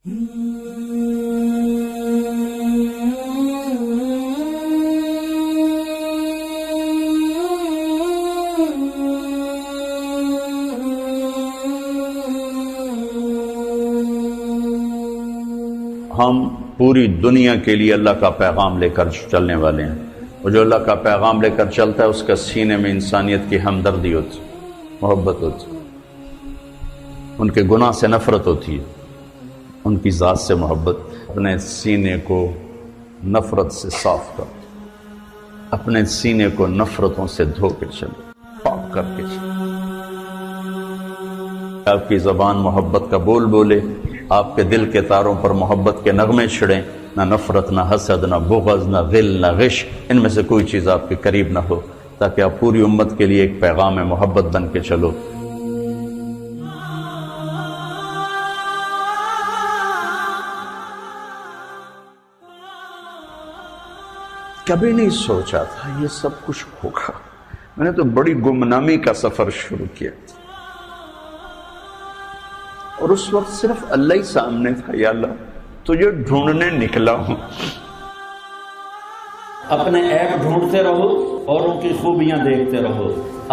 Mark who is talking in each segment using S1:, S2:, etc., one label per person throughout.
S1: ہم پوری دنیا کے لیے اللہ کا پیغام لے کر چلنے والے ہیں، اور جو اللہ کا پیغام لے کر چلتا ہے اس کا سینے میں انسانیت کی ہمدردی ہوتی، محبت ہوتی، ان کے گناہ سے نفرت ہوتی ہے، ان کی ذات سے محبت۔ اپنے سینے کو نفرت سے صاف کر، اپنے سینے کو نفرتوں سے دھو کے چلو، پاک کر کے چلو۔ آپ کی زبان محبت کا بول بولے، آپ کے دل کے تاروں پر محبت کے نغمے چھڑیں، نہ نفرت، نہ حسد، نہ بغض، نہ غل، نہ غش، ان میں سے کوئی چیز آپ کے قریب نہ ہو، تاکہ آپ پوری امت کے لیے ایک پیغام محبت بن کے چلو۔ کبھی نہیں سوچا تھا یہ سب کچھ ہوگا، میں نے تو بڑی گمنامی کا سفر شروع کیا تھا، اور اس وقت صرف اللہ ہی سامنے تھا، یا اللہ تجھے ڈھونڈنے نکلا ہوں۔
S2: اپنے عیب ڈھونڈتے رہو، اوروں کی خوبیاں دیکھتے رہو،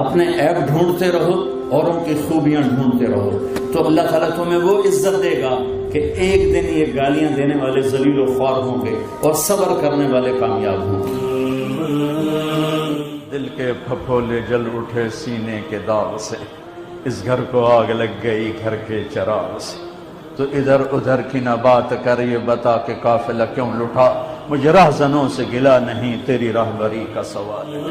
S2: اپنے عیب ڈھونڈتے رہو، اوروں کی خوبیاں ڈھونڈتے رہو، تو اللہ تعالیٰ تمہیں وہ عزت دے گا کہ ایک دن یہ گالیاں دینے والے ذلیل و خوار ہوں گے اور صبر کرنے والے کامیاب ہوں گے۔
S1: دل کے پھپھولے جل اٹھے سینے کے داغ سے، اس گھر کو آگ لگ گئی گھر کے چراغ سے، تو ادھر ادھر کی نہ بات کر، یہ بتا کہ قافلہ کیوں لٹا، مجھے رہزنوں سے گلا نہیں، تیری راہبری کا سوال ہے۔